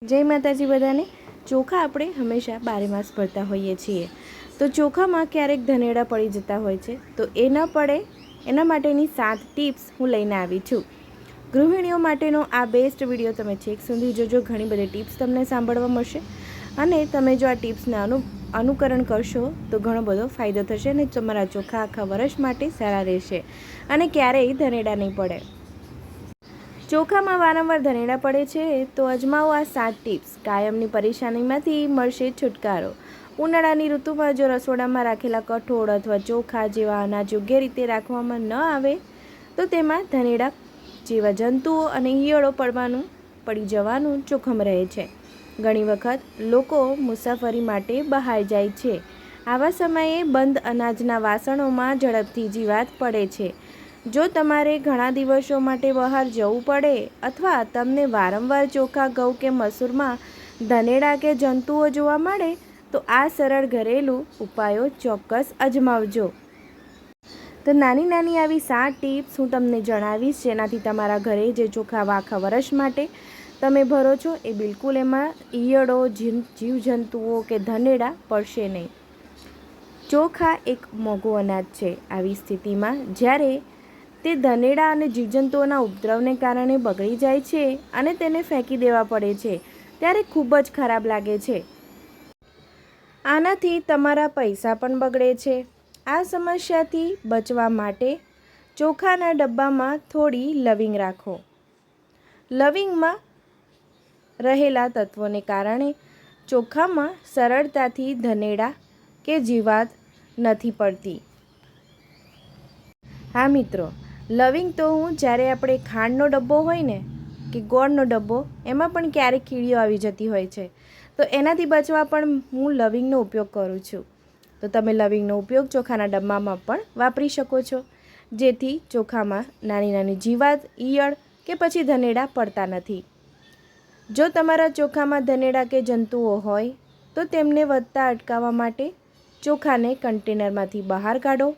જય માતાજી બધાને। ચોખા આપણે હંમેશા બારે માસ ભરતા હોઈએ છીએ, તો ચોખામાં ક્યારેક ધનેડા પડી જતા હોય છે, તો એ ન પડે એના માટેની 7 ટિપ્સ હું લઈને આવી છું। ગૃહિણીઓ માટેનો આ બેસ્ટ વિડીયો તમે છેક સુધી જોજો। ઘણી બધી ટિપ્સ તમને સાંભળવા મળશે અને તમે જો આ ટિપ્સને અનુકરણ કરશો તો ઘણો બધો ફાયદો થશે અને તમારા ચોખા આખા વર્ષ માટે સારા રહેશે અને ક્યારેય ધનેડા નહીં પડે। ચોખામાં વારંવાર ધનેડા પડે છે તો અજમાવો આ 7 ટિપ્સ। કાયમની પરેશાનીમાંથી મળશે છુટકારો। ઉનાળાની ઋતુમાં જો રસોડામાં રાખેલા કઠોળ અથવા ચોખા જેવા અનાજ યોગ્ય રીતે રાખવામાં ન આવે તો તેમાં ધનેડા જેવા જંતુઓ અને ઈયળો પડી જવાનું જોખમ રહે છે। ઘણી વખત લોકો મુસાફરી માટે બહાર જાય છે, આવા સમયે બંધ અનાજના વાસણોમાં ઝડપથી જીવાત પડે છે। જો તમારે ઘણા દિવસો માટે બહાર જવું પડે અથવા તમને વારંવાર ચોખા, ઘઉં કે મસૂરમાં ધનેડા કે જંતુઓ જોવા મળે તો આ સરળ ઘરેલું ઉપાયો ચોક્કસ અજમાવજો। તો નાની નાની આવી 7 ટિપ્સ હું તમને જણાવીશ, જેનાથી તમારા ઘરે જે ચોખા આખા વર્ષ માટે તમે ભરો છો એ બિલકુલ એમાં ઈયળો, જીવજંતુઓ કે ધનેડા પડશે નહીં। ચોખા એક મોંઘું અનાજ છે। આવી સ્થિતિમાં જ્યારે તે ધનેડા અને જીવજંતુઓના ઉપદ્રવને કારણે બગડી જાય છે અને તેને ફેંકી દેવા પડે છે ત્યારે ખૂબ જ ખરાબ લાગે છે। આનાથી તમારા પૈસા પણ બગડે છે। આ સમસ્યાથી બચવા માટે ચોખાના ડબ્બામાં થોડી લવિંગ રાખો। લવિંગમાં રહેલા તત્વોને કારણે ચોખામાં સરળતાથી ધનેડા કે જીવાત નથી પડતી। હા મિત્રો, લવિંગ તો જ્યારે આપણે ખાંડનો ડબ્બો હોય ને કે ગોળનો ડબ્બો, એમાં પણ ક્યારેક કીડીઓ આવી જતી હોય છે, તો એનાથી બચવા પણ હું લવિંગનો ઉપયોગ કરું છું। તો તમે લવિંગનો ઉપયોગ ચોખાના ડબ્બામાં પણ વાપરી શકો છો, જેથી ચોખામાં નાની નાની જીવાત, ઈયળ કે પછી ધનેડા પડતા નથી। જો તમારા ચોખામાં ધનેડા કે જંતુઓ હોય તો તેમને વધતા અટકાવવા માટે ચોખાને કન્ટેનરમાંથી બહાર કાઢો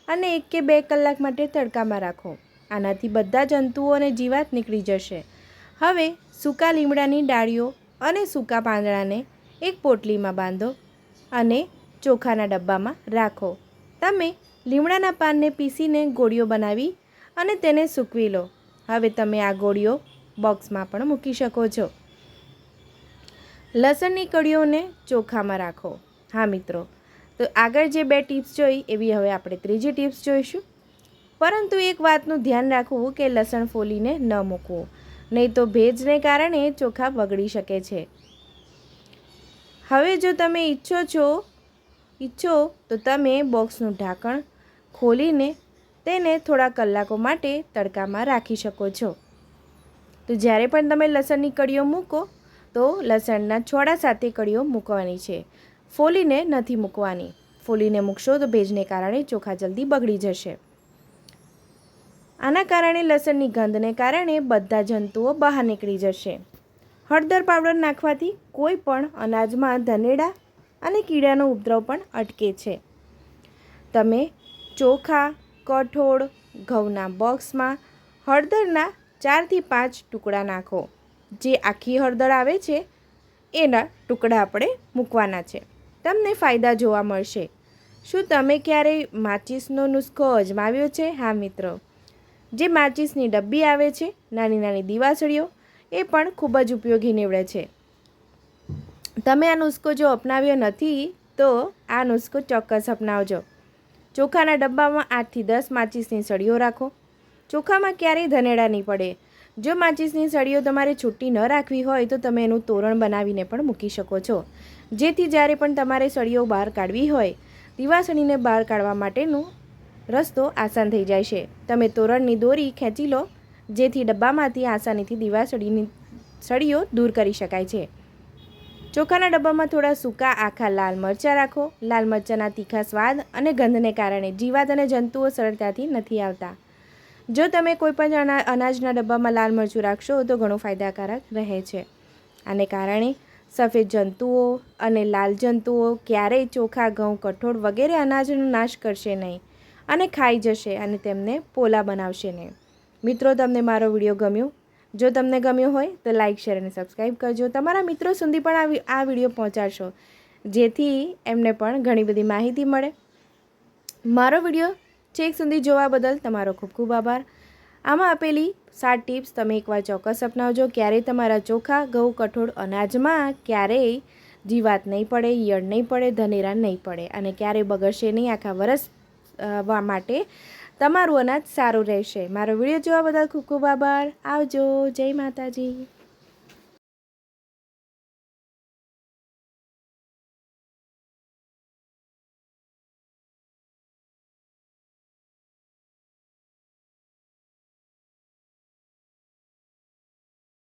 અને 1 કે 2 કલાક માટે તડકામાં રાખો। આનાથી બધા જંતુઓ અને જીવાત નીકળી જશે। હવે સૂકા લીમડાની ડાળીઓ અને સૂકા પાંદડાને એક પોટલીમાં બાંધો અને ચોખાના ડબ્બામાં રાખો। તમે લીમડાના પાનને પીસીને ગોળીઓ બનાવી અને તેને સૂકવી લો। હવે તમે આ ગોળીઓ બોક્સમાં પણ મૂકી શકો છો। લસણની કળીઓને ચોખામાં રાખો। હા મિત્રો, તો આગળ જે 2 ટિપ્સ જોઈ એવી હવે આપણે ત્રીજી ટિપ્સ જોઈશું, પરંતુ એક વાતનું ધ્યાન રાખવું કે લસણ ફોલીને ન મૂકવું, નહીં તો ભેજને કારણે ચોખા બગડી શકે છે। હવે જો તમે ઈચ્છો તો તમે બોક્સનું ઢાંકણ ખોલીને તેને થોડા કલાકો માટે તડકામાં રાખી શકો છો। તો જ્યારે પણ તમે લસણની કળીઓ મૂકો તો લસણના છોડા સાથે કળીઓ મૂકવાની છે, ફોલીને નથી મૂકવાની। ફોલીને મૂકશો તો ભેજને કારણે ચોખા જલ્દી બગડી જશે। આના કારણે લસણની ગંધને કારણે બધા જંતુઓ બહાર નીકળી જશે। હળદર પાવડર નાખવાથી કોઈ પણ અનાજમાં ધનેડા અને કીડાનો ઉપદ્રવ પણ અટકે છે। તમે ચોખા, કઠોળ, ઘઉંના બોક્સમાં હળદરના 4 થી 5 ટુકડા નાખો। જે આખી હળદર આવે છે એના ટુકડા આપણે મૂકવાના છે। તમને ફાયદા જોવા મળશે। શું તમે ક્યારેય માચિસનો નુસ્ખો અજમાવ્યો છે? હા મિત્રો, જે માચિસની ડબ્બી આવે છે, નાની નાની દીવાસળીઓ, એ પણ ખૂબ જ ઉપયોગી નીવડે છે। તમે આ નુસ્ખો જો અપનાવ્યો નથી તો આ નુસ્ખો ચોક્કસ અપનાવજો। ચોખાના ડબ્બામાં 8 થી 10 માચિસની સળીઓ રાખો। ચોખામાં ક્યારેય ધનેડા નહીં પડે। જો માચિસની સળીઓ તમારે છૂટી ન રાખવી હોય તો તમે એનું તોરણ બનાવીને પણ મૂકી શકો છો, જેથી જ્યારે પણ તમારે સળીઓ બહાર કાઢવી હોય, દીવાસળીને બહાર કાઢવા માટેનો રસ્તો આસાન થઈ જાય છે। તમે તોરણની દોરી ખેંચી લો, જેથી ડબ્બામાંથી આસાનીથી દીવાસળીની સળીઓ દૂર કરી શકાય છે। ચોખાના ડબ્બામાં થોડા સૂકા આખા લાલ મરચાં રાખો। લાલ મરચાંના તીખા સ્વાદ અને ગંધને કારણે જીવાત અને જંતુઓ સરળતાથી નથી આવતા। જો તમે કોઈપણ અનાજના ડબ્બામાં લાલ મરચું રાખશો તો ઘણું ફાયદાકારક રહે છે। આને કારણે સફેદ જંતુઓ અને લાલ જંતુઓ ક્યારેય ચોખા, ઘઉં, કઠોળ વગેરે અનાજનો નાશ કરશે નહીં અને ખાઈ જશે અને તેમને પોલા બનાવશે નહીં। મિત્રો, તમને મારો વિડીયો ગમ્યો જો તમને ગમ્યું હોય તો લાઇક શેર અને સબસ્ક્રાઈબ કરજો. તમારા મિત્રો સુધી પણ આ વિડીયો પહોંચાડશો, જેથી એમને પણ ઘણી બધી માહિતી મળે. મારો વિડીયો છેક સુધી જોવા બદલ તમારો ખૂબ ખૂબ આભાર. આમાં આપેલી 7 ટિપ્સ તમે એકવાર ચોક્કસ અપનાવજો. ક્યારેય તમારા ચોખા, ઘઉં, કઠોળ, અનાજમાં ક્યારેય જીવાત નહીં પડે, ઈયળ નહીં પડે, ધનેરા નહીં પડે અને ક્યારેય બગડશે નહીં. આખા વરસ માટે તમારું અનાજ સારું રહેશે. મારો વિડીયો જોવા બદલ ખૂબ ખૂબ આભાર. આવજો. જય માતાજી.